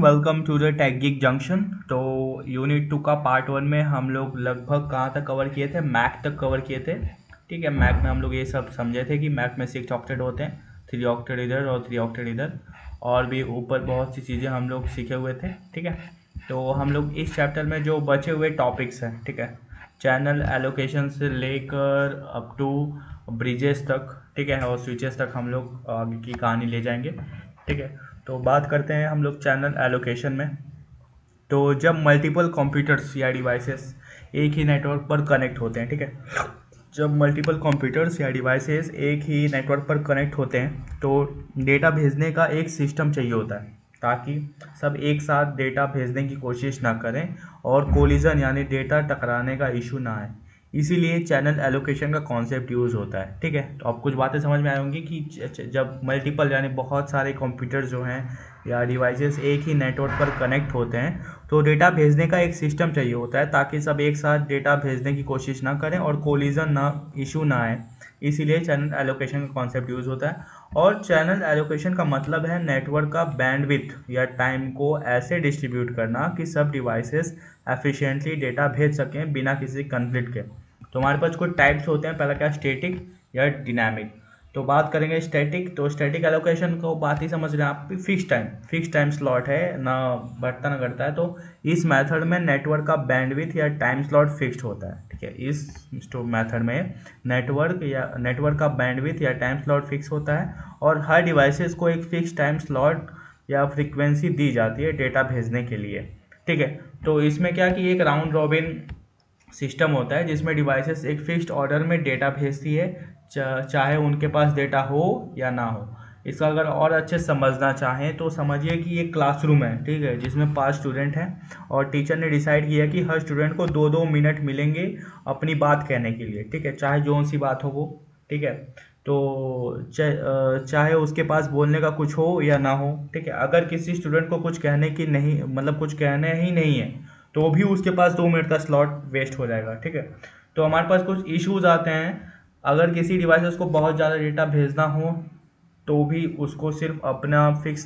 Welcome to the tech geek junction. तो unit 2 का part 1 में हम लोग लगभग कहाँ तक कवर किए थे, मैक तक कवर किए थे। ठीक है, मैक में हम लोग ये सब समझे थे कि मैक में 6 ऑक्टेट होते हैं, 3 ऑक्टेट इधर और 3 ऑक्टेट इधर, और भी ऊपर बहुत सी चीज़ें हम लोग सीखे हुए थे। ठीक है, तो हम लोग इस चैप्टर में जो बचे हुए टॉपिक्स हैं, ठीक है, चैनल एलोकेशन से लेकर अप टू ब्रिजेस तक, ठीक है, और स्विचेस तक हम लोग आगे की कहानी ले जाएंगे। ठीक है, तो बात करते हैं हम लोग चैनल एलोकेशन में। तो जब मल्टीपल कंप्यूटर्स या डिवाइसेस एक ही नेटवर्क पर कनेक्ट होते हैं, ठीक है, जब मल्टीपल कंप्यूटर्स या डिवाइसेस एक ही नेटवर्क पर कनेक्ट होते हैं तो डेटा भेजने का एक सिस्टम चाहिए होता है ताकि सब एक साथ डेटा भेजने की कोशिश ना करें और कोलिजन यानी डेटा टकराने का इशू ना आए। इसीलिए चैनल एलोकेशन का कॉन्सेप्ट यूज़ होता है। ठीक है, तो अब कुछ बातें समझ में आई होंगी कि जब मल्टीपल यानी बहुत सारे कंप्यूटर जो हैं या डिवाइसेस एक ही नेटवर्क पर कनेक्ट होते हैं तो डेटा भेजने का एक सिस्टम चाहिए होता है ताकि सब एक साथ डेटा भेजने की कोशिश ना करें और कोलिजन ना इशू ना आए। इसीलिए चैनल एलोकेशन का कॉन्सेप्ट यूज़ होता है। और चैनल एलोकेशन का मतलब है नेटवर्क का बैंडविड्थ या टाइम को ऐसे डिस्ट्रीब्यूट करना कि सब डिवाइसेस एफिशिएंटली डेटा भेज सकें बिना किसी कन्फ्लिक्ट के। तो हमारे पास कुछ टाइप्स होते हैं, पहला क्या, स्टैटिक या डिनामिक। तो बात करेंगे स्टैटिक, तो स्टैटिक एलोकेशन को बात ही समझ रहे हैं आप, फिक्स टाइम स्लॉट है, ना बढ़ता ना घटता है। तो इस मेथड में नेटवर्क का बैंडविड्थ या टाइम स्लॉट फिक्स्ड होता है। ठीक है, इस मेथड में नेटवर्क का बैंडविड्थ या टाइम स्लॉट फिक्स होता है और हर डिवाइसेस को एक फिक्स टाइम स्लॉट या फ्रीक्वेंसी दी जाती है डेटा भेजने के लिए। ठीक है, तो इसमें क्या कि एक राउंड रॉबिन सिस्टम होता है जिसमें डिवाइसेस एक फिक्स्ड ऑर्डर में डेटा भेजती है, चाहे उनके पास डेटा हो या ना हो। इसका अगर और अच्छे समझना चाहें तो समझिए कि ये क्लासरूम है, ठीक है, जिसमें 5 स्टूडेंट हैं और टीचर ने डिसाइड किया कि हर स्टूडेंट को 2-2 मिनट मिलेंगे अपनी बात कहने के लिए। ठीक है, चाहे जो सी बात हो वो। ठीक है, तो चाहे उसके पास बोलने का कुछ हो या ना हो। ठीक है, अगर किसी स्टूडेंट को कुछ कहने की नहीं, मतलब कुछ कहना ही नहीं है, तो भी उसके पास 2 मिनट का स्लॉट वेस्ट हो जाएगा। ठीक है, तो हमारे पास कुछ इश्यूज आते हैं। अगर किसी डिवाइस को बहुत ज़्यादा डेटा भेजना हो तो भी उसको सिर्फ अपना फिक्स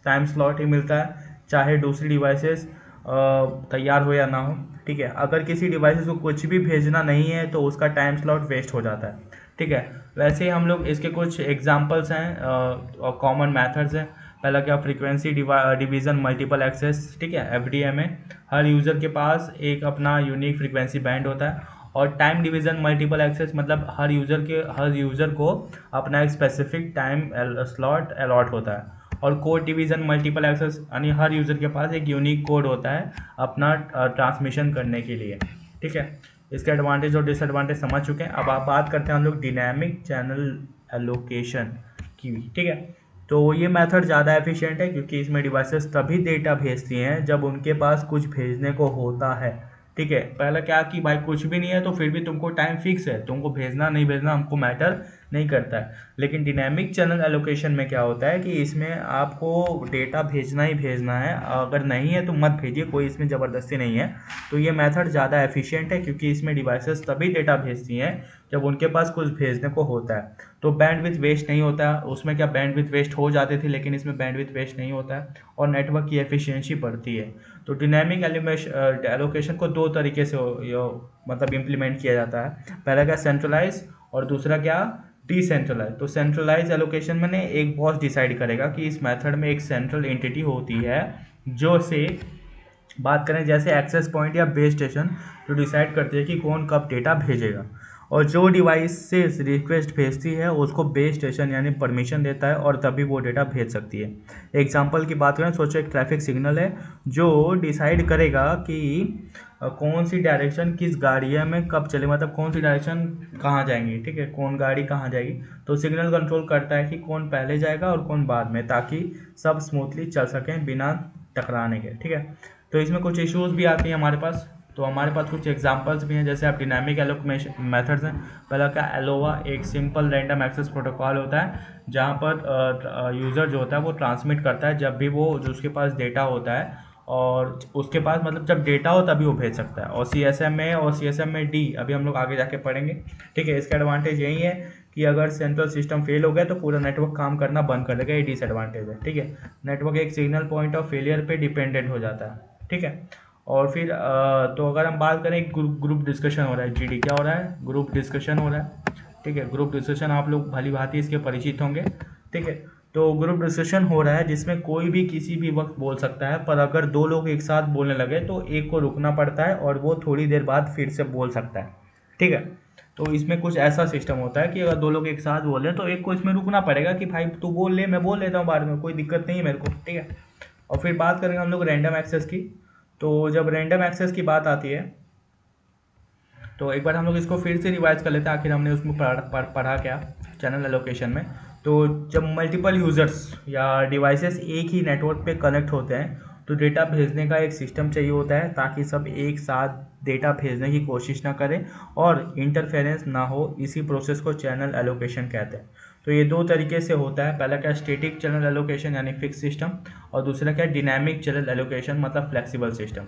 टाइम स्लॉट ही मिलता है, चाहे दूसरी डिवाइसेस तैयार हो या ना हो। ठीक है, अगर किसी डिवाइस को कुछ भी भेजना नहीं है तो उसका टाइम स्लॉट वेस्ट हो जाता है। ठीक है, वैसे ही हम लोग इसके कुछ एग्जांपल्स हैं और कॉमन मेथड्स हैं। पहला क्या, फ्रीक्वेंसी डिवीज़न मल्टीपल एक्सेस। ठीक है, एफडीएम में हर यूज़र के पास एक अपना यूनिक फ्रीक्वेंसी बैंड होता है। और टाइम डिवीज़न मल्टीपल एक्सेस मतलब हर यूज़र को अपना एक स्पेसिफिक टाइम स्लॉट अलॉट होता है। और कोड डिवीज़न मल्टीपल एक्सेस यानी हर यूज़र के पास एक यूनिक कोड होता है अपना ट्रांसमिशन करने के लिए। ठीक है, इसके एडवांटेज और डिसएडवांटेज समझ चुके हैं। अब आप बात करते हैं हम लोग डिनामिक चैनल एलोकेशन की। ठीक है, तो ये मेथड ज़्यादा एफिशिएंट है क्योंकि इसमें डिवाइसेस तभी डेटा भेजती हैं जब उनके पास कुछ भेजने को होता है। ठीक है, पहला क्या कि भाई कुछ भी नहीं है तो फिर भी तुमको टाइम फिक्स है, तुमको भेजना नहीं भेजना हमको मैटर नहीं करता है। लेकिन डिनामिक चैनल एलोकेशन में क्या होता है कि इसमें आपको डेटा भेजना ही भेजना है, अगर नहीं है तो मत भेजिए, कोई इसमें ज़बरदस्ती नहीं है। तो ये मेथड ज़्यादा एफिशिएंट है क्योंकि इसमें डिवाइसेस तभी डेटा भेजती हैं जब उनके पास कुछ भेजने को होता है। तो बैंडविड्थ वेस्ट नहीं होता है, उसमें क्या बैंडविड्थ वेस्ट हो जाती थी लेकिन इसमें बैंडविड्थ वेस्ट नहीं होता है और नेटवर्क की एफिशिएंसी बढ़ती है। तो डिनामिक एलोकेशन को 2 तरीके से मतलब इम्प्लीमेंट किया जाता है। पहला क्या, सेंट्रलाइज, और दूसरा क्या, डिसेंट्रलाइज। तो सेंट्रलाइज एलोकेशन में एक बॉस डिसाइड करेगा कि इस मेथड में एक सेंट्रल एंटिटी होती है जो से बात करें जैसे एक्सेस पॉइंट या बेस स्टेशन, जो डिसाइड करती है कि कौन कब डेटा भेजेगा। और जो डिवाइस से रिक्वेस्ट भेजती है उसको बेस स्टेशन यानी परमिशन देता है और तभी वो डेटा भेज सकती है। एग्जांपल की बात करें, सोचो एक ट्रैफिक सिग्नल है जो डिसाइड करेगा कि कौन सी डायरेक्शन किस गाड़ी में कब चले, मतलब कौन सी डायरेक्शन कहाँ जाएंगी। ठीक है, कौन गाड़ी कहाँ जाएगी। तो सिग्नल कंट्रोल करता है कि कौन पहले जाएगा और कौन बाद में, ताकि सब स्मूथली चल सकें बिना टकराने के। ठीक है, तो इसमें कुछ इश्यूज भी आती हैं हमारे पास। तो हमारे पास कुछ एग्जांपल्स भी हैं, जैसे आप डिनामिक एलोकेशन मेथड्स हैं। पहला क्या, एलोवा एक सिंपल रैंडम एक्सेस प्रोटोकॉल होता है जहाँ पर यूज़र जो होता है वो ट्रांसमिट करता है जब भी वो जो उसके पास डेटा होता है, और उसके पास मतलब जब डेटा हो तभी वो भेज सकता है। और CSM में डी अभी हम लोग आगे जाके पढ़ेंगे। ठीक है, इसका एडवांटेज यही है कि अगर सेंट्रल सिस्टम फेल हो गया तो पूरा नेटवर्क काम करना बंद कर देगा, ये डिसएडवांटेज है। ठीक है, नेटवर्क एक सिग्नल पॉइंट ऑफ फेलियर पे डिपेंडेंट हो जाता है। ठीक है, और फिर तो अगर हम बात करें ग्रुप डिस्कशन हो रहा है, जीडी क्या हो रहा है, ग्रुप डिस्कशन हो रहा है। ठीक है, ग्रुप डिस्कशन आप लोग भली भांति इसके परिचित होंगे। ठीक है, तो ग्रुप डिस्कशन हो रहा है जिसमें कोई भी किसी भी वक्त बोल सकता है, पर अगर दो लोग एक साथ बोलने लगे तो एक को रुकना पड़ता है और वो थोड़ी देर बाद फिर से बोल सकता है। ठीक है, तो इसमें कुछ ऐसा सिस्टम होता है कि अगर दो लोग एक साथ बोल रहे हैं तो एक को इसमें रुकना पड़ेगा कि भाई तू बोल ले, मैं बोल लेता हूँ बाद में, कोई दिक्कत नहीं है मेरे को। ठीक है, और फिर बात करेंगे हम लोग रैंडम एक्सेस की। तो जब रैंडम एक्सेस की बात आती है तो एक बार हम लोग इसको फिर से रिवाइज कर लेते हैं, आखिर हमने उसमें पढ़ा क्या चैनल एलोकेशन में। तो जब मल्टीपल यूज़र्स या डिवाइसेस एक ही नेटवर्क पे कनेक्ट होते हैं तो डेटा भेजने का एक सिस्टम चाहिए होता है ताकि सब एक साथ डेटा भेजने की कोशिश ना करें और इंटरफेरेंस ना हो। इसी प्रोसेस को चैनल एलोकेशन कहते हैं। तो ये दो तरीके से होता है, पहला क्या स्टैटिक चैनल एलोकेशन यानी फिक्स सिस्टम, और दूसरा क्या डायनामिक चैनल एलोकेशन मतलब फ्लेक्सिबल सिस्टम।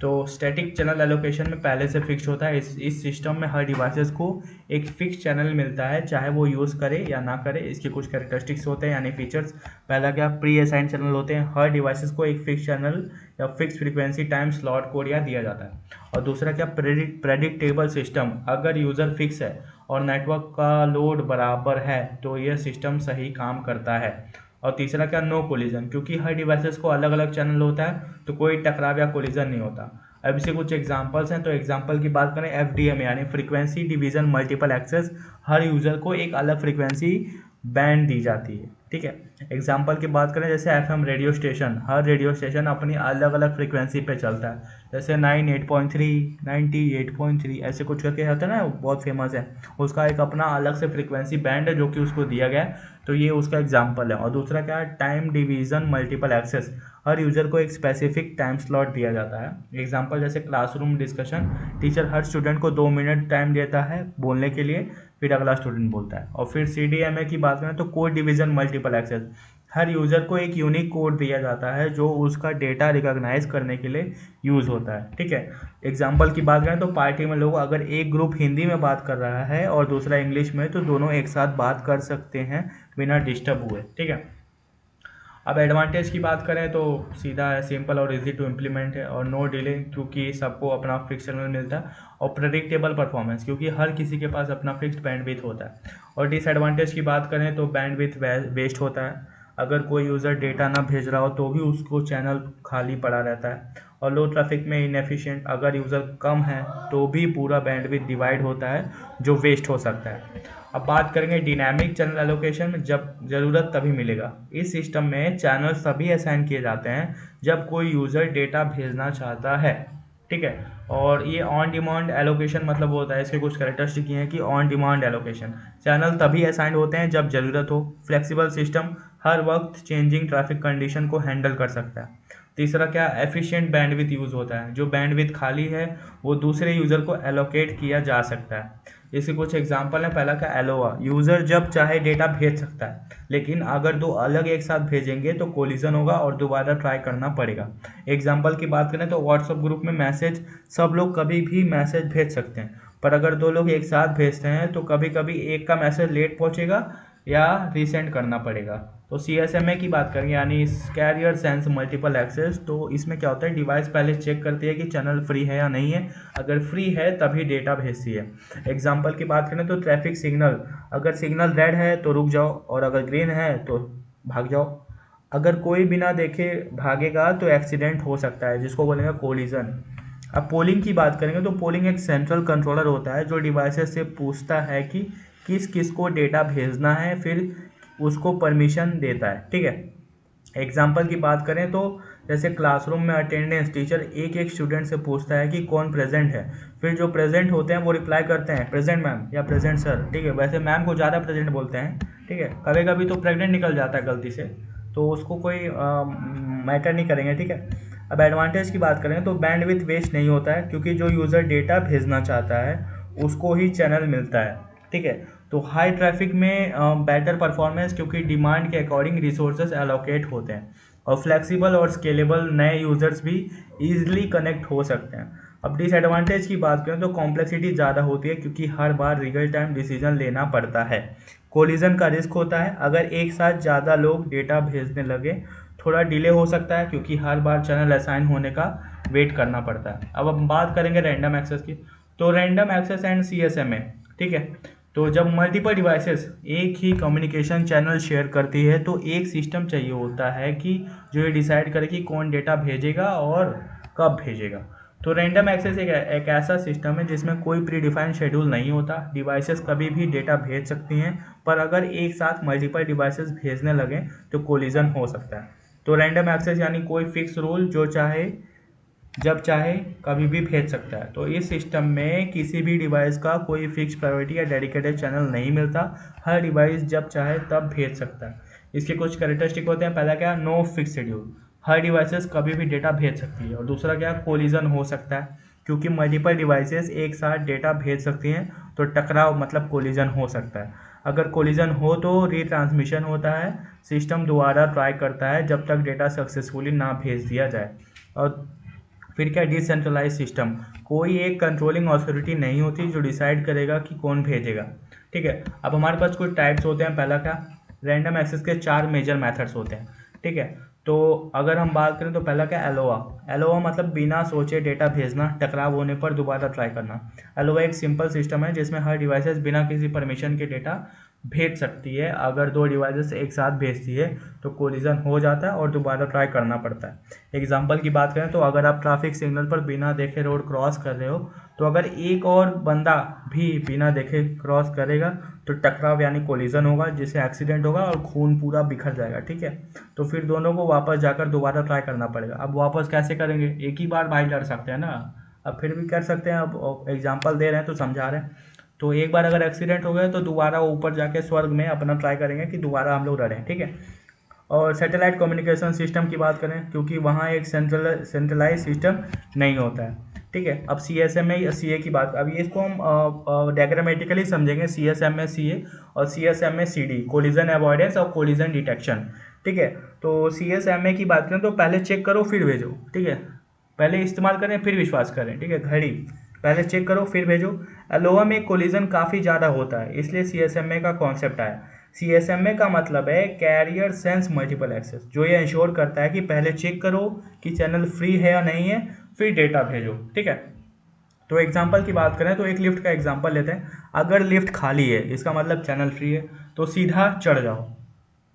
तो स्टैटिक चैनल एलोकेशन में पहले से फिक्स होता है। इस सिस्टम में हर डिवाइसेस को एक फिक्स चैनल मिलता है, चाहे वो यूज़ करे या ना करे। इसके कुछ कैरेक्टरिस्टिक्स होते हैं यानी फीचर्स। पहला क्या प्री असाइंड चैनल होते हैं, हर डिवाइसेस को एक फिक्स चैनल या fix frequency time slot code या दिया जाता है। और दूसरा क्या प्रेडिक्टेबल सिस्टम, अगर यूज़र फिक्स है और नेटवर्क का लोड बराबर है तो यह सिस्टम सही काम करता है। और तीसरा क्या नो कोलिजन, क्योंकि हर डिवाइसेस को अलग अलग चैनल होता है तो कोई टकराव या कोलिजन नहीं होता। अब इसके कुछ एग्जांपल्स हैं, तो एग्जांपल की बात करें FDM यानी फ्रीक्वेंसी डिवीजन मल्टीपल एक्सेस, हर यूज़र को एक अलग फ्रीक्वेंसी बैंड दी जाती है। ठीक है, एग्जांपल की बात करें जैसे FM रेडियो स्टेशन, हर रेडियो स्टेशन अपनी अलग अलग फ्रीक्वेंसी पे चलता है, जैसे 98.3, 98.3 ऐसे कुछ करके होता है ना, बहुत फेमस है, उसका एक अपना अलग से फ्रीक्वेंसी बैंड है जो कि उसको दिया गया है। तो ये उसका एग्जांपल है। और दूसरा क्या है टाइम डिवीजन मल्टीपल एक्सेस, हर यूज़र को एक स्पेसिफिक टाइम स्लॉट दिया जाता है। एग्जांपल जैसे क्लासरूम डिस्कशन, टीचर हर स्टूडेंट को 2 मिनट टाइम देता है बोलने के लिए, फिर अगला स्टूडेंट बोलता है। और फिर CDMA की बात करें तो कोड डिवीजन मल्टीपल एक्सेस, हर यूज़र को एक यूनिक कोड दिया जाता है जो उसका डेटा रिकॉग्नाइज करने के लिए यूज़ होता है। ठीक है, एग्जांपल की बात करें तो पार्टी में लोग अगर एक ग्रुप हिंदी में बात कर रहा है और दूसरा इंग्लिश में तो दोनों एक साथ बात कर सकते हैं बिना डिस्टर्ब हुए। ठीक है, अब एडवांटेज की बात करें तो सीधा है, सिंपल और इजी टू इम्प्लीमेंट है, और नो डिले क्योंकि सबको अपना फिक्स चैनल मिलता है, और प्रेडिक्टेबल परफॉर्मेंस क्योंकि हर किसी के पास अपना फिक्स्ड बैंडविड्थ होता है। और डिसएडवांटेज की बात करें तो बैंडविड्थ वेस्ट होता है, अगर कोई यूज़र डेटा ना भेज रहा हो तो भी उसको चैनल खाली पड़ा रहता है। और लो ट्रैफिक में इनएफिशिएंट, अगर यूज़र कम है तो भी पूरा बैंडविड्थ डिवाइड होता है जो वेस्ट हो सकता है। अब बात करेंगे डायनामिक चैनल एलोकेशन में, जब ज़रूरत तभी मिलेगा। इस सिस्टम में चैनल तभी असाइन किए जाते हैं जब कोई यूज़र डेटा भेजना चाहता है। ठीक है, और ये ऑन डिमांड एलोकेशन मतलब होता है, इसके कुछ कैरेक्टरिस्टिक ये हैं कि ऑन डिमांड एलोकेशन, चैनल तभी असाइन होते हैं जब ज़रूरत हो। फ्लेक्सिबल सिस्टम, हर वक्त चेंजिंग ट्रैफिक कंडीशन को हैंडल कर सकता है। तीसरा क्या एफिशिएंट बैंडविड्थ यूज़ होता है, जो बैंडविड्थ खाली है वो दूसरे यूज़र को एलोकेट किया जा सकता है। इसके कुछ एग्जांपल हैं, पहला क्या एलोआ, यूज़र जब चाहे डेटा भेज सकता है, लेकिन अगर दो अलग एक साथ भेजेंगे तो कोलिजन होगा और दोबारा ट्राई करना पड़ेगा। एग्जांपल की बात करें तो व्हाट्सएप ग्रुप में मैसेज, सब लोग कभी भी मैसेज भेज सकते हैं, पर अगर दो लोग एक साथ भेजते हैं तो कभी कभी एक का मैसेज लेट पहुंचेगा या रीसेंड करना पड़ेगा। तो CSMA की बात करेंगे यानी कैरियर सेंस मल्टीपल एक्सेस, तो इसमें क्या होता है डिवाइस पहले चेक करती है कि चैनल फ्री है या नहीं है, अगर फ्री है तभी डेटा भेजती है। एग्जांपल की बात करें तो ट्रैफिक सिग्नल, अगर सिग्नल रेड है तो रुक जाओ और अगर ग्रीन है तो भाग जाओ, अगर कोई बिना देखे भागेगा तो एक्सीडेंट हो सकता है जिसको बोलेंगे कोलिजन। अब पोलिंग की बात करेंगे तो पोलिंग एक सेंट्रल कंट्रोलर होता है जो डिवाइसेस से पूछता है कि किस किस को डेटा भेजना है, फिर उसको परमिशन देता है। ठीक है, एग्जाम्पल की बात करें तो जैसे क्लासरूम में अटेंडेंस, टीचर एक एक स्टूडेंट से पूछता है कि कौन प्रेजेंट है, फिर जो प्रेजेंट होते हैं वो रिप्लाई करते हैं प्रेजेंट मैम या प्रेजेंट सर। ठीक है, वैसे मैम को ज़्यादा प्रेजेंट बोलते हैं। ठीक है, कभी कभी तो प्रेग्नेंट निकल जाता है गलती से, तो उसको कोई मैटर नहीं करेंगे। ठीक है, अब एडवांटेज की बात करें तो बैंडविड्थ वेस्ट नहीं होता है क्योंकि जो यूज़र डेटा भेजना चाहता है उसको ही चैनल मिलता है। ठीक है, तो हाई ट्रैफिक में बेटर परफॉर्मेंस क्योंकि डिमांड के अकॉर्डिंग रिसोर्सेज एलोकेट होते हैं, और फ्लेक्सिबल और स्केलेबल, नए यूज़र्स भी ईजिली कनेक्ट हो सकते हैं। अब डिसएडवांटेज की बात करें तो कॉम्प्लेक्सिटी ज़्यादा होती है क्योंकि हर बार रियल टाइम डिसीजन लेना पड़ता है। कोलिजन का रिस्क होता है, अगर एक साथ ज़्यादा लोग डेटा भेजने लगे थोड़ा डिले हो सकता है क्योंकि हर बार चैनल असाइन होने का वेट करना पड़ता है। अब हम बात करेंगे रैंडम एक्सेस की। तो रैंडम एक्सेस एंड CSMA, ठीक है, तो जब मल्टीपल डिवाइसेस एक ही कम्युनिकेशन चैनल शेयर करती है तो एक सिस्टम चाहिए होता है कि जो ये डिसाइड करे कि कौन डेटा भेजेगा और कब भेजेगा। तो रैंडम एक्सेस एक ऐसा सिस्टम है जिसमें कोई प्री डिफाइंड शेड्यूल नहीं होता। डिवाइसेस कभी भी डेटा भेज सकती हैं, पर अगर एक साथ मल्टीपल डिवाइसेस भेजने लगें तो कोलिजन हो सकता है। तो रैंडम एक्सेस यानी कोई फिक्स रूल जो चाहे जब चाहे कभी भी भेज सकता है। तो इस सिस्टम में किसी भी डिवाइस का कोई फिक्स प्रायोरिटी या डेडिकेटेड चैनल नहीं मिलता, हर डिवाइस जब चाहे तब भेज सकता है। इसके कुछ कैरेक्टरिस्टिक होते हैं। पहला क्या, नो फिक्स शेड्यूल, हर डिवाइसेस कभी भी डेटा भेज सकती है। और दूसरा क्या, कोलिजन हो सकता है, क्योंकि मल्टीपल डिवाइसेस एक साथ डेटा भेज सकती हैं तो टकराव मतलब कोलिजन हो सकता है। अगर कोलिजन हो तो रीट्रांसमिशन होता है, सिस्टम दोबारा ट्राई करता है जब तक डेटा सक्सेसफुली ना भेज दिया जाए। और फिर क्या, डिसेंट्रलाइज सिस्टम, कोई एक कंट्रोलिंग अथॉरिटी नहीं होती जो डिसाइड करेगा कि कौन भेजेगा। ठीक है, अब हमारे पास कुछ टाइप्स होते हैं। पहला क्या, रैंडम एक्सेस के 4 मेजर मेथड्स होते हैं। ठीक है, तो अगर हम बात करें तो पहला क्या, एलोआ। एलोआ मतलब बिना सोचे डेटा भेजना, टकराव होने पर दोबारा ट्राई करना। एलोआ एक सिंपल सिस्टम है जिसमें हर डिवाइसेस बिना किसी परमिशन के डेटा भेज सकती है। अगर 2 डिवाइसेस एक साथ भेजती है तो कोलिजन हो जाता है और दोबारा ट्राई करना पड़ता है। एग्जांपल की बात करें तो अगर आप ट्रैफिक सिग्नल पर बिना देखे रोड क्रॉस कर रहे हो तो अगर एक और बंदा भी बिना देखे क्रॉस करेगा तो टकराव यानी कोलिजन होगा, जिससे एक्सीडेंट होगा और खून पूरा बिखर जाएगा। ठीक है, तो फिर दोनों को वापस जाकर दोबारा ट्राई करना पड़ेगा। अब वापस कैसे करेंगे, एक ही बार भाई लड़ सकते हैं ना, अब फिर भी कर सकते हैं। अब एग्जांपल दे रहे हैं तो समझा रहे हैं। तो एक बार अगर एक्सीडेंट हो गया तो दोबारा ऊपर जाके स्वर्ग में अपना ट्राई करेंगे कि दोबारा हम लोग लड़ें। ठीक है, और सैटेलाइट कम्युनिकेशन सिस्टम की बात करें क्योंकि वहाँ एक सेंट्रलाइज सिस्टम नहीं होता है। ठीक है, अब CSMA या CA की बात, अब ये इसको हम डायग्रामेटिकली समझेंगे। CSMA CA और CSMA CD, कोलिजन अवॉइडेंस और कोलिजन डिटेक्शन। ठीक है, तो CSMA की बात करें तो पहले चेक करो फिर भेजो। ठीक है, पहले इस्तेमाल करें फिर विश्वास करें। ठीक है, घड़ी पहले चेक करो फिर भेजो। एलोआ में कोलिजन काफ़ी ज़्यादा होता है, इसलिए CSMA का कॉन्सेप्ट आया। CSMA का मतलब है कैरियर सेंस मल्टीपल एक्सेस, जो ये इंश्योर करता है कि पहले चेक करो कि चैनल फ्री है या नहीं है, फिर डेटा भेजो। ठीक है, तो एग्जांपल की बात करें तो एक लिफ्ट का एग्जांपल लेते हैं। अगर लिफ्ट खाली है इसका मतलब चैनल फ्री है, तो सीधा चढ़ जाओ।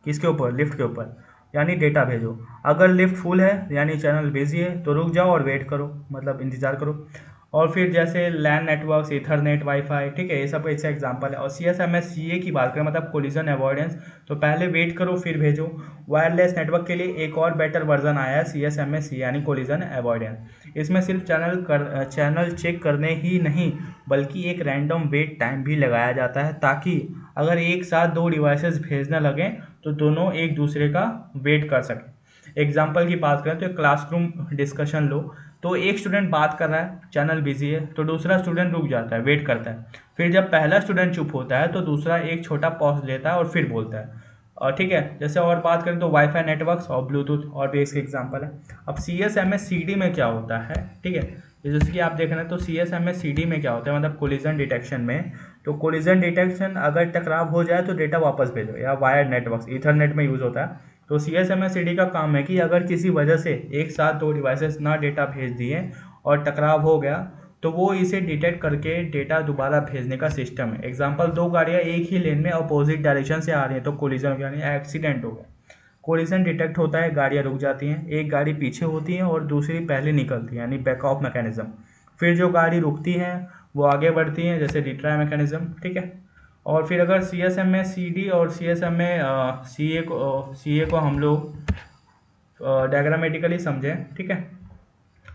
किसके ऊपर, लिफ्ट के ऊपर, यानी डेटा भेजो। अगर लिफ्ट फुल है यानी चैनल बिजी है, तो रुक जाओ और वेट करो, मतलब इंतजार करो। और फिर जैसे लैन नेटवर्क्स, इथरनेट, वाईफाई, ठीक है, ये सब ऐसे एग्जांपल है। और CSMA CA की बात करें मतलब कोलिजन अवॉइडेंस, तो पहले वेट करो फिर भेजो। वायरलेस नेटवर्क के लिए एक और बेटर वर्जन आया है CSMA CA यानी कोलिजन अवॉइडेंस। इसमें सिर्फ चैनल चेक करने ही नहीं बल्कि एक रैंडम वेट टाइम भी लगाया जाता है, ताकि अगर एक साथ 2 डिवाइसेस भेजने लगें तो दोनों एक दूसरे का वेट कर सकें। एग्जाम्पल की बात करें तो क्लासरूम डिस्कशन लो, तो एक स्टूडेंट बात कर रहा है, चैनल बिजी है, तो दूसरा स्टूडेंट रुक जाता है, वेट करता है। फिर जब पहला स्टूडेंट चुप होता है तो दूसरा एक छोटा पॉज लेता है और फिर बोलता है। और ठीक है, जैसे और बात करें तो वाईफाई नेटवर्क्स और ब्लूटूथ और भी इसके एग्जाम्पल है। अब CSMA CD में क्या होता है, ठीक है, जैसे कि आप देख रहे हैं तो CSMA CD में क्या होता है, मतलब कोलिजन डिटेक्शन में, तो कोलिजन डिटेक्शन अगर टकराव हो जाए तो डेटा वापस भेजो, या वायर्ड नेटवर्क्स ईथरनेट में यूज़ होता है। तो CSMA CD का काम है कि अगर किसी वजह से एक साथ 2 डिवाइसेस ना डेटा भेज दिए और टकराव हो गया तो वो इसे डिटेक्ट करके डेटा दोबारा भेजने का सिस्टम है। एग्जांपल, 2 गाड़ियाँ एक ही लेन में अपोजिट डायरेक्शन से आ रही हैं तो कोलिजन हो गया, यानी एक्सीडेंट हो गया। कोलिजन डिटेक्ट होता है, गाड़ियाँ रुक जाती हैं, एक गाड़ी पीछे होती है और दूसरी पहले निकलती है, यानी बैक ऑफ मैकेनिज्म। फिर जो गाड़ी रुकती हैं वो आगे बढ़ती हैं, जैसे रिट्राई मैकेनिज्म। ठीक है, और फिर अगर CSMA CD और CSMA CA को हम लोग डायग्रामेटिकली समझें, ठीक है,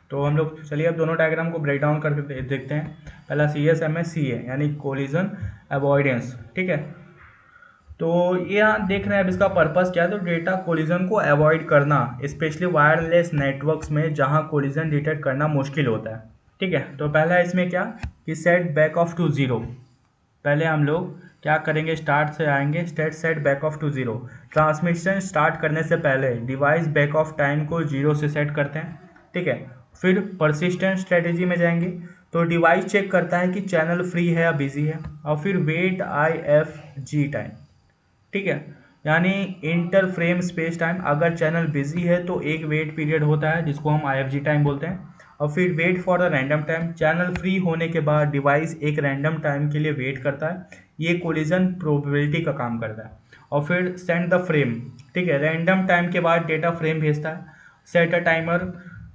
तो हम लोग चलिए अब दोनों डायग्राम को ब्रेक डाउन करके देखते हैं। पहला CSMA CA यानी कोलिजन अवॉइडेंस। ठीक है, तो ये यहाँ देख रहे हैं अब इसका पर्पस क्या है, तो डेटा कोलिजन को अवॉइड करना, स्पेशली वायरलेस नेटवर्क्स में जहाँ कोलिजन डिटेक्ट करना मुश्किल होता है। ठीक है, तो पहला इसमें क्या कि set back off to zero. पहले हम लोग क्या करेंगे, स्टार्ट से आएंगे, set back off to zero. Transmission start करने से पहले डिवाइस बैक ऑफ टाइम को 0 से सेट करते हैं। ठीक है, फिर परसिस्टेंट स्ट्रेटेजी में जाएंगे तो डिवाइस चेक करता है कि चैनल फ्री है या बिजी है, और फिर वेट IFG टाइम, ठीक है, यानी इंटर फ्रेम स्पेस टाइम। अगर चैनल बिजी है तो एक वेट पीरियड होता है जिसको हम IFG टाइम बोलते हैं, और फिर wait for the random time. Channel free होने के बाद डिवाइस एक रैंडम टाइम के लिए वेट करता है, ये कोलिजन प्रोबेबिलिटी का काम करता है। और फिर सेंड द फ्रेम, ठीक है, रैंडम टाइम के बाद डेटा फ्रेम भेजता है। Set a timer,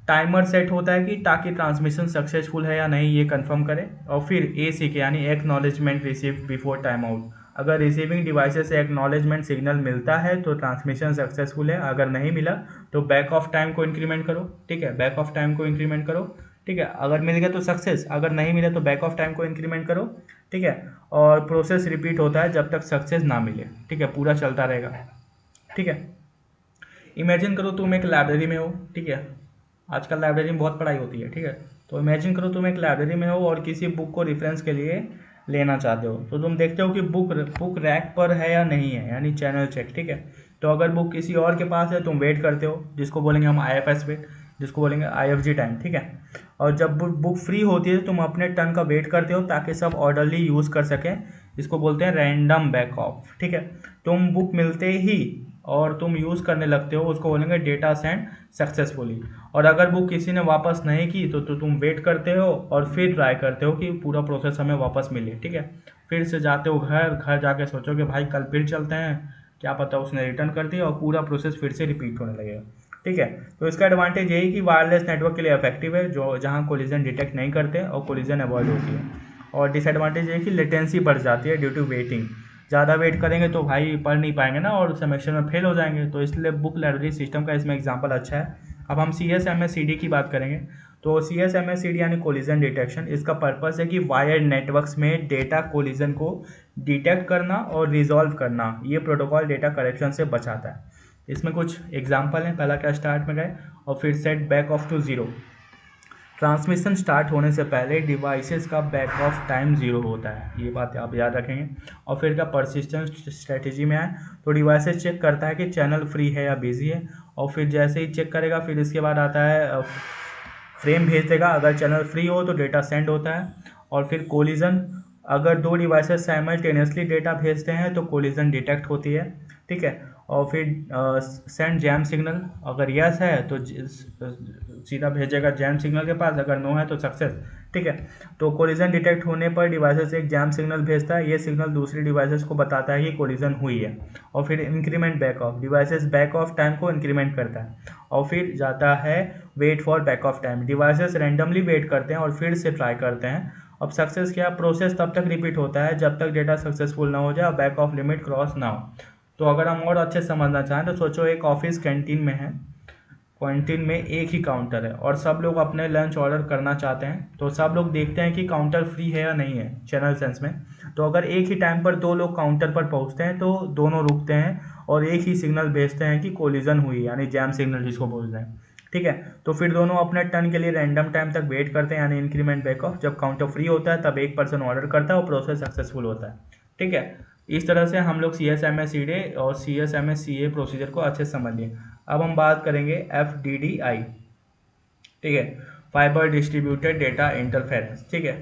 timer set होता है कि ताकि ट्रांसमिशन सक्सेसफुल है या नहीं ये कंफर्म करे। और फिर ACK यानी acknowledgement receive before time out. अगर रिसीविंग डिवाइसेस से एक्नॉलेजमेंट सिग्नल मिलता है तो ट्रांसमिशन सक्सेसफुल है, अगर नहीं मिला तो बैक ऑफ टाइम को इंक्रीमेंट करो, ठीक है, बैक ऑफ टाइम को इंक्रीमेंट करो, ठीक है, अगर मिल गया तो सक्सेस, अगर नहीं मिला तो बैक ऑफ टाइम को इंक्रीमेंट करो, ठीक है। और प्रोसेस रिपीट होता है जब तक सक्सेस ना मिले, ठीक है, पूरा चलता रहेगा, ठीक है। इमेजिन करो तुम एक लाइब्रेरी में हो, ठीक है, आजकल लाइब्रेरी में बहुत पढ़ाई होती है, ठीक है, तो इमेजिन करो तुम एक लाइब्रेरी में हो और किसी बुक को रेफरेंस के लिए लेना चाहते हो, तो तुम देखते हो कि बुक रैक पर है या नहीं है, यानी चैनल चेक, ठीक है। तो अगर बुक किसी और के पास है तुम वेट करते हो, जिसको बोलेंगे हम IFS वेट, जिसको बोलेंगे IFG टाइम, ठीक है। और जब बुक फ्री होती है तो तुम अपने टर्न का वेट करते हो ताकि सब ऑर्डरली यूज़ कर सकें, इसको बोलते हैं रैंडम बैक ऑफ, ठीक है। तुम बुक मिलते ही और तुम यूज़ करने लगते हो, उसको बोलेंगे डेटा सेंड सक्सेसफुली। और अगर बुक किसी ने वापस नहीं की तो तुम वेट करते हो और फिर ट्राई करते हो कि पूरा प्रोसेस हमें वापस मिले, ठीक है। फिर से जाते हो घर जाके सोचो कि भाई कल फिर चलते हैं, क्या पता उसने रिटर्न कर दिया और पूरा प्रोसेस फिर से रिपीट होने लगेगा, ठीक है। तो इसका एडवांटेज यही कि वायरलेस नेटवर्क के लिए इफेक्टिव है, जो जहाँ कोलिजन डिटेक्ट नहीं करते और कोलिजन अवॉइड होती है। और डिसएडवांटेज ये कि लेटेंसी बढ़ जाती है ड्यू टू वेटिंग, ज़्यादा वेट करेंगे तो भाई पढ़ नहीं पाएंगे ना और सेमेस्टर में फेल हो जाएंगे, तो इसलिए बुक लाइब्रेरी सिस्टम का इसमें एग्जांपल अच्छा है। अब हम CSMS-CD की बात करेंगे, तो CSMS-CD यानी कोलिजन डिटेक्शन, इसका पर्पस है कि वायर्ड नेटवर्क्स में डेटा कोलिजन को डिटेक्ट करना और रिजॉल्व करना, ये प्रोटोकॉल डेटा करेक्शन से बचाता है। इसमें कुछ एग्जाम्पल हैं, पहला क्या, स्टार्ट में गए और फिर set back off to zero. Transmission start होने से पहले डिवाइसेस का बैक ऑफ टाइम ज़ीरो होता है, ये बात आप याद रखेंगे। और फिर क्या, परसिस्टेंट स्ट्रेटेजी में आए तो डिवाइसेस चेक करता है कि चैनल फ्री है या बिजी है, और फिर जैसे ही चेक करेगा फिर इसके बाद आता है फ्रेम भेज देगा, अगर चैनल फ्री हो तो डेटा सेंड होता है। और फिर कोलिजन, अगर दो डिवाइसेस साइमल्टेनियसली डेटा भेजते हैं तो कोलिजन डिटेक्ट होती है, ठीक है। और फिर सेंड जैम सिग्नल, अगर यस है तो सीधा भेजेगा जैम सिग्नल के पास, अगर नो है तो सक्सेस, ठीक है। तो कोलिजन डिटेक्ट होने पर डिवाइसेस एक जैम सिग्नल भेजता है, ये सिग्नल दूसरी डिवाइसेस को बताता है कि कोलिजन हुई है। और फिर increment back off, devices back off time को इंक्रीमेंट करता है। और फिर जाता है wait for back off time, devices randomly wait करते हैं और फिर से ट्राई करते हैं। अब सक्सेस क्या, प्रोसेस तब तक रिपीट होता है जब तक डेटा सक्सेसफुल ना हो जाए और बैक ऑफ लिमिट क्रॉस ना हो। तो अगर हम और अच्छे समझना चाहें तो सोचो एक ऑफिस कैंटीन में है, कैंटीन में एक ही काउंटर है और सब लोग अपने लंच ऑर्डर करना चाहते हैं, तो सब लोग देखते हैं कि काउंटर फ्री है या नहीं है चैनल सेंस में। तो अगर एक ही टाइम पर दो लोग काउंटर पर पहुंचते हैं तो दोनों रुकते हैं और एक ही सिग्नल भेजते हैं कि कोलिजन हुई, यानी जैम सिग्नल जिसको बोलते हैं, ठीक है। तो फिर दोनों अपने टर्न के लिए रैंडम टाइम तक वेट करते हैं, यानी इंक्रीमेंट बैक ऑफ। जब काउंटर फ्री होता है तब एक पर्सन ऑर्डर करता है और प्रोसेस सक्सेसफुल होता है, ठीक है। इस तरह से हम लोग CSMS-CD और CSMS-CA प्रोसीजर को अच्छे से समझ लिए। अब हम बात करेंगे FDDI, ठीक है, फाइबर डिस्ट्रीब्यूटेड डेटा इंटरफेरेंस, ठीक है।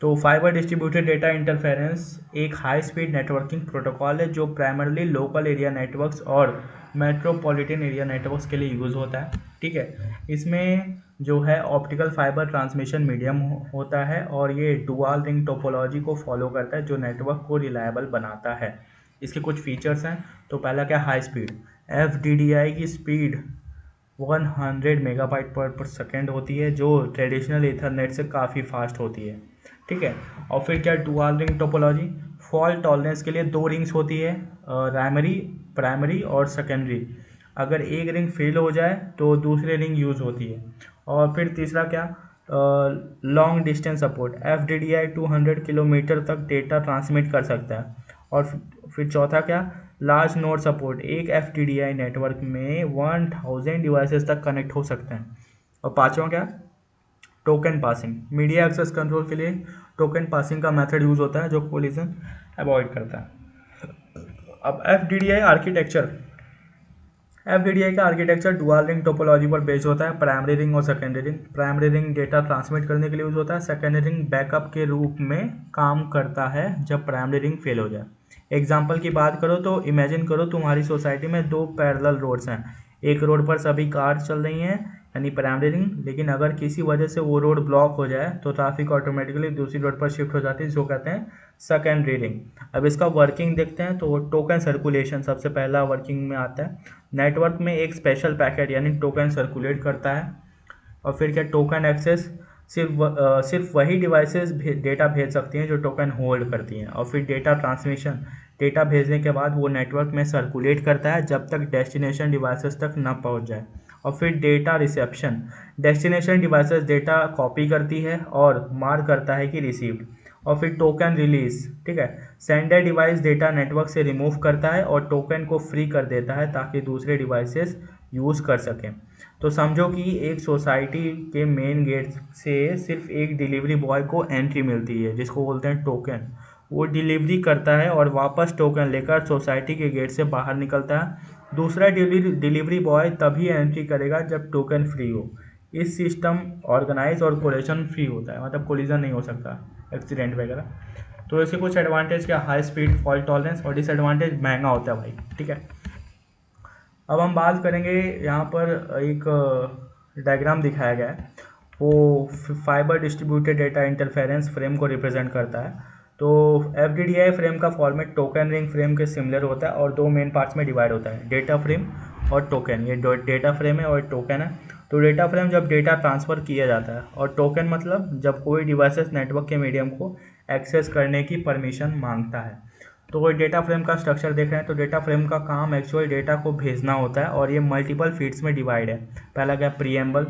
तो फाइबर डिस्ट्रीब्यूटेड डेटा इंटरफेरेंस एक हाई स्पीड नेटवर्किंग प्रोटोकॉल है जो प्राइमरली लोकल एरिया नेटवर्क्स और मेट्रोपॉलिटन एरिया नेटवर्क्स के लिए यूज़ होता है, ठीक है। इसमें जो है ऑप्टिकल फाइबर ट्रांसमिशन मीडियम होता है और ये डुअल रिंग टोपोलॉजी को फॉलो करता है जो नेटवर्क को रिलायबल बनाता है। इसके कुछ फीचर्स हैं, तो पहला क्या, हाई स्पीड। FDDI की स्पीड 100 मेगाबाइट पर सेकेंड होती है जो ट्रेडिशनल ईथरनेट से काफ़ी फास्ट होती है, ठीक है। और फिर क्या, dual ring topology, fault tolerance के लिए दो रिंग्स होती है, प्राइमरी और सेकेंडरी। अगर एक रिंग फेल हो जाए तो दूसरी रिंग यूज़ होती है। और फिर तीसरा क्या, long distance support, FDDI 200 kilometre तक डेटा ट्रांसमिट कर सकता है। और फिर चौथा क्या, लार्ज नोड सपोर्ट, एक FDDI नेटवर्क में 1000 डिवाइसेस तक कनेक्ट हो सकते हैं। और पांचवा क्या, token passing, media access control के लिए टोकन पासिंग का मेथड यूज होता है जो कोलिजन अवॉइड करता है। अब FDDI आर्किटेक्चर, एफडीडीआई का आर्किटेक्चर डुअल रिंग टोपोलॉजी पर बेस्ड होता है, प्राइमरी रिंग और secondary ring. Primary ring data transmit करने के लिए यूज होता है, सेकेंडरी रिंग बैकअप के रूप में काम करता है जब प्राइमरी रिंग फेल हो जाए। एग्जाम्पल की बात करो तो इमेजिन करो तुम्हारी सोसाइटी में दो पैरेलल रोड्स हैं, एक रोड पर सभी कार चल रही हैं यानी प्राइमरी रिंग, लेकिन अगर किसी वजह से वो रोड ब्लॉक हो जाए तो ट्रैफिक ऑटोमेटिकली दूसरी रोड पर शिफ्ट हो जाती है, जिसको कहते हैं सेकेंडरी रिंग। अब इसका वर्किंग देखते हैं तो टोकन सर्कुलेशन सबसे पहला वर्किंग में आता है। नेटवर्क में एक स्पेशल पैकेट यानी टोकन सर्कुलेट करता है। और फिर क्या, टोकन एक्सेस सिर्फ वही डिवाइसेस डेटा भेज सकती हैं जो टोकन होल्ड करती हैं। और फिर डेटा ट्रांसमिशन, डेटा भेजने के बाद वो नेटवर्क में सर्कुलेट करता है जब तक डेस्टिनेशन डिवाइसेस तक न पहुंच जाए। और फिर data reception, destination devices data copy करती है और मार्क करता है कि रिसीव्ड। और फिर टोकन रिलीज, ठीक है, सेंडर डिवाइस डेटा नेटवर्क से रिमूव करता है और टोकन को फ्री कर देता है ताकि दूसरे डिवाइसेस यूज़ कर सकें। तो समझो कि एक सोसाइटी के मेन गेट से सिर्फ एक डिलीवरी बॉय को एंट्री मिलती है जिसको बोलते हैं टोकन। वो डिलीवरी करता है और वापस टोकन लेकर सोसाइटी के गेट से बाहर निकलता है। दूसरा डिलीवरी बॉय तभी एंट्री करेगा जब टोकन फ्री हो। इस सिस्टम ऑर्गेनाइज और कोलिजन फ्री होता है, मतलब कोलिजन नहीं हो सकता, एक्सीडेंट वगैरह। तो इसके कुछ एडवांटेज क्या, हाई स्पीड, फॉल्ट टॉलरेंस, और डिसएडवांटेज महंगा होता है भाई, ठीक है। अब हम बात करेंगे, यहाँ पर एक डायग्राम दिखाया गया है, वो fibre distributed data interference frame को रिप्रेजेंट करता है। तो एफडीडीआई फ्रेम का फॉर्मेट टोकन रिंग फ्रेम के सिमिलर होता है और दो मेन पार्ट्स में डिवाइड होता है, डेटा फ्रेम और टोकन। ये डेटा फ्रेम है और टोकन है। तो डेटा फ्रेम जब डेटा ट्रांसफ़र किया जाता है, और टोकन मतलब जब कोई डिवाइसेस नेटवर्क के मीडियम को एक्सेस करने की परमिशन मांगता है। तो डेटा फ्रेम का स्ट्रक्चर देख रहे हैं, तो डेटा फ्रेम का काम एक्चुअल डेटा को भेजना होता है और ये मल्टीपल फीड्स में डिवाइड है। पहला क्या, प्रीएम्बल,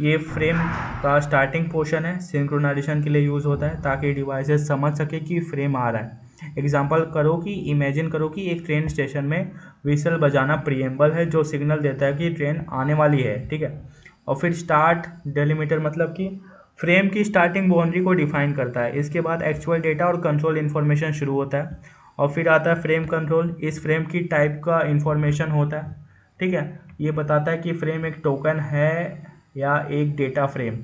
ये फ्रेम का स्टार्टिंग पोर्शन है, सिंक्रोनाइजेशन के लिए यूज़ होता है ताकि डिवाइसेस समझ सके कि फ्रेम आ रहा है। एग्जांपल करो कि इमेजिन करो कि एक ट्रेन स्टेशन में व्हिसल बजाना प्रीएम्बल है जो सिग्नल देता है कि ट्रेन आने वाली है, ठीक है। और फिर स्टार्ट डेलीमीटर मतलब कि फ्रेम की स्टार्टिंग बाउंड्री को डिफाइन करता है। इसके बाद एक्चुअल डेटा और कंट्रोल इन्फॉर्मेशन शुरू होता है। और फिर आता है फ्रेम कंट्रोल, इस फ्रेम की टाइप का इन्फॉर्मेशन होता है, ठीक है, ये बताता है कि फ्रेम एक टोकन है या एक डेटा फ्रेम।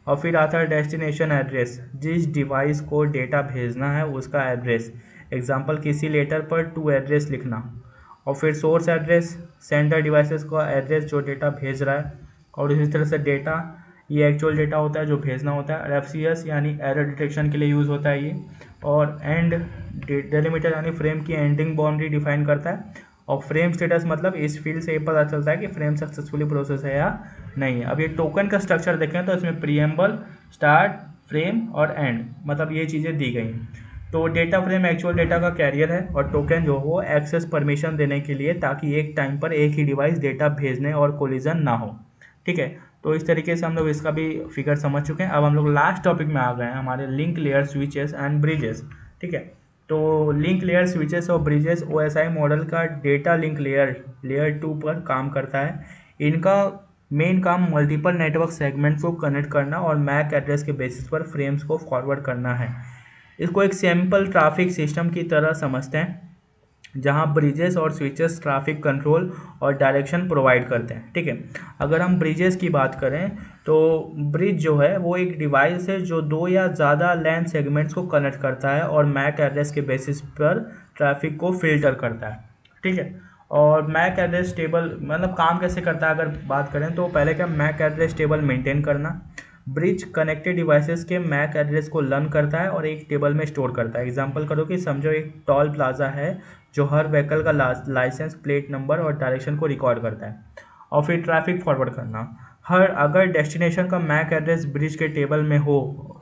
और फिर आता है डेस्टिनेशन एड्रेस, जिस डिवाइस को डेटा भेजना है उसका एड्रेस। एग्जांपल, किसी लेटर पर टू एड्रेस लिखना। और फिर सोर्स एड्रेस, सेंडर डिवाइसेस का एड्रेस जो डेटा भेज रहा है। और इसी तरह से डेटा, ये एक्चुअल डेटा होता है जो भेजना होता है। एफसीएस यानी एरर डिटेक्शन के लिए यूज़ होता है ये। और एंड डेलीमीटर यानी फ्रेम की एंडिंग बाउंड्री डिफाइन करता है। और फ्रेम स्टेटस मतलब इस फील्ड से ये पता चलता है कि फ्रेम सक्सेसफुली प्रोसेस है या नहीं है। अब ये टोकन का स्ट्रक्चर देखें तो इसमें प्रीएम्बल, स्टार्ट, फ्रेम और एंड, मतलब ये चीज़ें दी गई। तो डेटा फ्रेम एक्चुअल डेटा का कैरियर है और टोकन जो हो एक्सेस परमिशन देने के लिए, ताकि एक टाइम पर एक ही डिवाइस डेटा भेजने और कोलिजन ना हो, ठीक है। तो इस तरीके से हम लोग इसका भी फिगर समझ चुके हैं। अब हम लोग लास्ट टॉपिक में आ गए हैं, हमारे link layer, switches and bridges, ठीक है। तो लिंक लेयर, स्विचेस और ब्रिजेस ओएसआई मॉडल का डेटा लिंक लेयर 2 पर काम करता है। इनका मेन काम मल्टीपल नेटवर्क सेगमेंट्स को कनेक्ट करना और मैक एड्रेस के बेसिस पर फ्रेम्स को फॉरवर्ड करना है। इसको एक सिंपल ट्रैफिक सिस्टम की तरह समझते हैं जहां ब्रिजेस और स्विचेस ट्रैफिक कंट्रोल और डायरेक्शन प्रोवाइड करते हैं, ठीक है। अगर हम ब्रिजेस की बात करें तो ब्रिज जो है वो एक डिवाइस है जो दो या ज़्यादा लैन सेगमेंट्स को कनेक्ट करता है और मैक एड्रेस के बेसिस पर ट्रैफिक को फिल्टर करता है, ठीक है। और मैक एड्रेस टेबल मतलब काम कैसे करता है, अगर बात करें तो पहले क्या, मैक एड्रेस टेबल मेंटेन करना। ब्रिज कनेक्टेड डिवाइसेस के मैक एड्रेस को लर्न करता है और एक टेबल में स्टोर करता है। एग्जांपल करो कि समझो एक टॉल प्लाजा है जो हर व्हीकल का लाइसेंस, प्लेट नंबर और डायरेक्शन को रिकॉर्ड करता है। और फिर ट्रैफिक फॉरवर्ड करना, अगर डेस्टिनेशन का मैक एड्रेस ब्रिज के टेबल में हो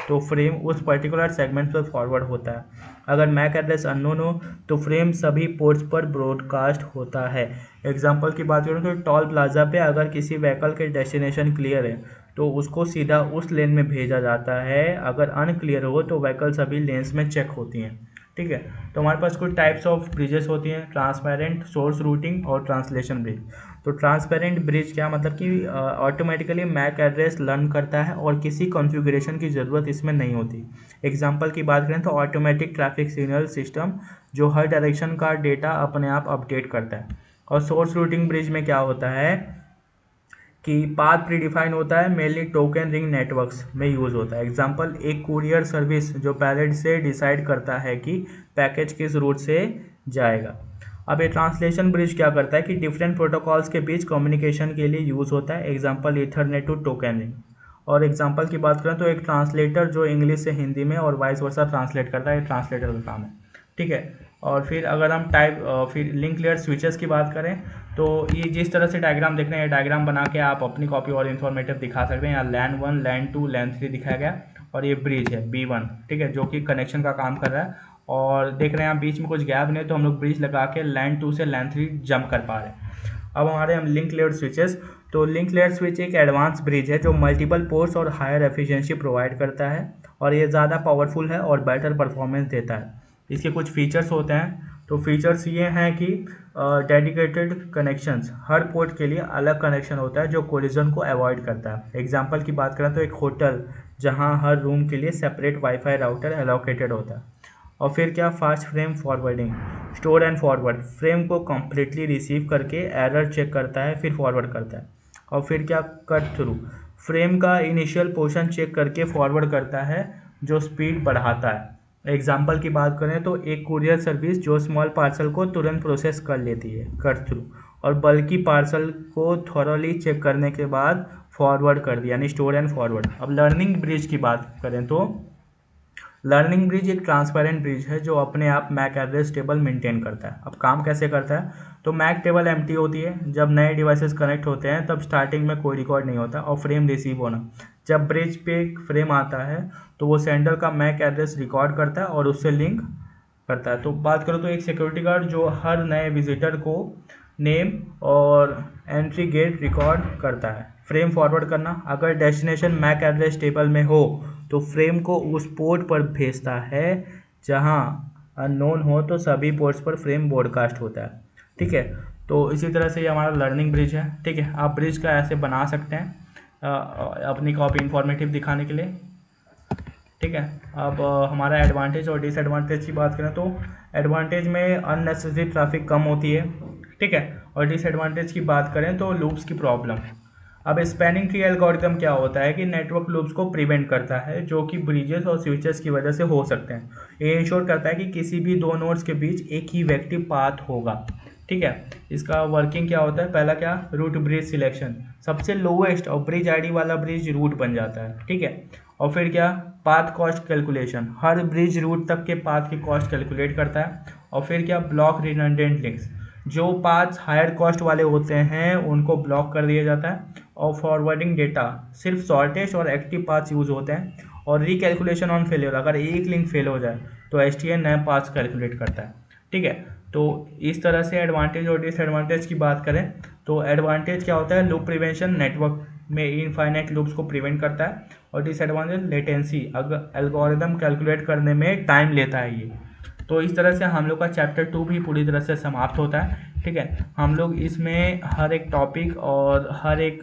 तो फ्रेम उस पर्टिकुलर सेगमेंट पर फॉरवर्ड होता है। अगर मैक एड्रेस अननोन हो तो फ्रेम सभी पोर्ट्स पर ब्रॉडकास्ट होता है। एग्जांपल की बात करूँ तो टॉल प्लाजा पे अगर किसी व्हीकल के डेस्टिनेशन क्लियर है तो उसको सीधा उस लेन में भेजा जाता है, अगर अनक्लियर हो तो व्हीकल सभी लेन्स में चेक होती हैं, ठीक है। तो हमारे पास कुछ टाइप्स ऑफ ब्रिजेस होती हैं, ट्रांसपेरेंट, सोर्स रूटिंग और ट्रांसलेशन ब्रिज। तो ट्रांसपेरेंट ब्रिज क्या मतलब कि ऑटोमेटिकली मैक एड्रेस लर्न करता है और किसी कॉन्फ़िगरेशन की ज़रूरत इसमें नहीं होती। एग्जांपल की बात करें तो ऑटोमेटिक ट्रैफिक सिग्नल सिस्टम जो हर डायरेक्शन का डेटा अपने आप अपडेट करता है। और सोर्स रूटिंग ब्रिज में क्या होता है कि पाथ प्रीडिफाइन होता है, मेनली टोकन रिंग नेटवर्क्स में यूज़ होता है। एग्जांपल, एक कुरियर सर्विस जो पैलेट से डिसाइड करता है कि पैकेज किस रूट से जाएगा। अब ये ट्रांसलेशन ब्रिज क्या करता है कि डिफरेंट प्रोटोकॉल्स के बीच कम्युनिकेशन के लिए यूज़ होता है। Example, Ethernet to token ring. और एग्जांपल की बात करें तो एक ट्रांसलेटर जो इंग्लिश से हिंदी में और वाइस वर्सा ट्रांसलेट करता है, ये ट्रांसलेटर का काम है, ठीक है। और फिर अगर हम फिर लिंक लेयर स्विचेस की बात करें तो ये जिस तरह से डायग्राम देख रहे हैं, डायग्राम बना के आप अपनी कॉपी और इन्फॉर्मेटिव दिखा सकते हैं। यहाँ लैन 1, लैन 2, लैन 3 दिखाया गया और ये ब्रिज है B1, ठीक है, जो कि कनेक्शन का काम कर रहा है। और देख रहे हैं आप बीच में कुछ गैप नहीं, तो हम लोग ब्रिज लगा के लैन 2 से लैन 3 जंप कर पा रहे हैं। अब हमारे हम लिंक लेयर स्विचेस, तो लिंक लेयर स्विच एक एडवांस ब्रिज है जो मल्टीपल पोर्ट्स और हायर एफिशिएंसी प्रोवाइड करता है और ये ज़्यादा पावरफुल है और बेटर परफॉर्मेंस देता है। इसके कुछ फीचर्स होते हैं, तो फीचर्स ये हैं कि डेडिकेटेड कनेक्शंस, हर पोर्ट के लिए अलग कनेक्शन होता है जो कोलिजन को अवॉइड करता है। एग्जांपल की बात करें तो एक होटल जहां हर रूम के लिए सेपरेट वाईफाई राउटर एलोकेटेड होता है। और फिर क्या, fast frame forwarding, store and forward, frame को कम्प्लीटली रिसीव करके एरर चेक करता है फिर फॉरवर्ड करता है। और फिर क्या, कट थ्रू, फ्रेम का इनिशियल पोर्शन चेक करके फॉरवर्ड करता है जो स्पीड बढ़ाता है। एग्जाम्पल की बात करें तो एक कुरियर सर्विस जो स्मॉल पार्सल को तुरंत प्रोसेस कर लेती है, कट थ्रू, और बल्कि पार्सल को थॉरोली चेक करने के बाद फॉरवर्ड कर दिया, यानी स्टोर एंड फॉरवर्ड। अब लर्निंग ब्रिज की बात करें तो लर्निंग ब्रिज एक ट्रांसपेरेंट ब्रिज है जो अपने आप मैक एड्रेस टेबल मेंटेन करता है। अब काम कैसे करता है, तो मैक टेबल एम्प्टी होती है, जब नए डिवाइसेस कनेक्ट होते हैं तब स्टार्टिंग में कोई रिकॉर्ड नहीं होता और फ्रेम रिसीव होना, जब ब्रिज पे एक फ्रेम आता है तो वो सेंडर का मैक एड्रेस रिकॉर्ड करता है और उससे लिंक करता है। तो बात करो तो एक सिक्योरिटी गार्ड जो हर नए विजिटर को नेम और एंट्री गेट रिकॉर्ड करता है। फ्रेम फॉरवर्ड करना, अगर डेस्टिनेशन मैक एड्रेस टेबल में हो तो फ्रेम को उस पोर्ट पर भेजता है जहां अननोन हो तो सभी पोर्ट्स पर फ्रेम ब्रॉडकास्ट होता है, ठीक है। तो इसी तरह से ये हमारा लर्निंग ब्रिज है, ठीक है। आप ब्रिज का ऐसे बना सकते हैं अपनी कॉपी इंफॉर्मेटिव दिखाने के लिए, ठीक है। अब हमारा एडवांटेज और डिसएडवांटेज की बात करें तो एडवांटेज में अननेसेसरी ट्रैफिक कम होती है, ठीक है। और डिसएडवांटेज की बात करें तो लूप्स की प्रॉब्लम। अब स्पैनिंग ट्री एल्गोरिथम क्या होता है कि नेटवर्क लूप्स को प्रिवेंट करता है जो कि ब्रिजेस और स्विचेस की वजह से हो सकते हैं। ये इंश्योर करता है कि किसी भी दो नोड्स के बीच एक ही इफेक्टिव पाथ होगा, ठीक है। इसका वर्किंग क्या होता है, पहला क्या, रूट ब्रिज सिलेक्शन, सबसे लोएस्ट और ब्रिज आईडी वाला ब्रिज रूट बन जाता है, ठीक है। और फिर क्या, पाथ कॉस्ट कैलकुलेशन, हर ब्रिज रूट तक के पाथ की कॉस्ट कैलकुलेट करता है। और फिर क्या, ब्लॉक रिडंडेंट लिंक्स, जो पाथ्स हायर कॉस्ट वाले होते हैं उनको ब्लॉक कर दिया जाता है। और फॉरवर्डिंग डेटा, सिर्फ शॉर्टेस्ट और एक्टिव पाथ्स यूज होते हैं। और रिकैलकुलेशन ऑन फेलियर, अगर एक लिंक फेल हो जाए तो एसटीएन नए पाथ्स कैलकुलेट करता है, ठीक है। तो इस तरह से एडवांटेज और डिसएडवांटेज की बात करें तो एडवांटेज क्या होता है, लूप प्रिवेंशन, नेटवर्क में इनफाइनाइट लूप्स को प्रिवेंट करता है। और डिसएडवांटेज लेटेंसी, अगर एल्गोरिदम कैलकुलेट करने में टाइम लेता है ये। तो इस तरह से हम लोग का चैप्टर 2 भी पूरी तरह से समाप्त होता है, ठीक है। हम लोग इसमें हर एक टॉपिक और हर एक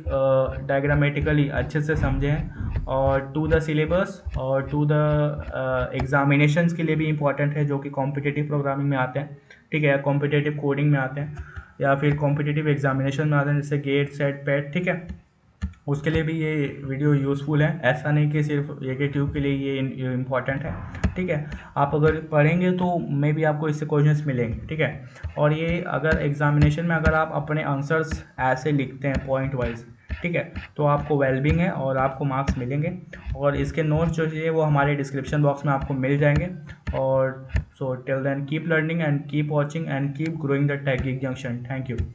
डायग्रामेटिकली अच्छे से समझे हैं और टू द सिलेबस और टू द एग्जामिनेशंस के लिए भी इम्पॉर्टेंट है जो कि कॉम्पिटिटिव प्रोग्रामिंग में आते हैं, ठीक है, कॉम्पिटिटिव कोडिंग में आते हैं या फिर कॉम्पिटिटिव एग्जामिनेशन में आते हैं जैसे गेट, सेट, पैट, ठीक है। उसके लिए भी ये वीडियो यूज़फुल है, ऐसा नहीं कि सिर्फ ये ट्यूब के लिए ये इम्पॉर्टेंट है, ठीक है। आप अगर पढ़ेंगे तो मे बी आपको इससे क्वेश्चंस मिलेंगे, ठीक है। और ये अगर एग्जामिनेशन में अगर आप अपने आंसर्स ऐसे लिखते हैं पॉइंट वाइज, ठीक है, तो आपको वेलबिंग है और आपको मार्क्स मिलेंगे। और इसके नोट्स जो है वो हमारे डिस्क्रिप्शन बॉक्स में आपको मिल जाएंगे। और so till then keep learning and keep watching and keep growing the tech geek junction. Thank you.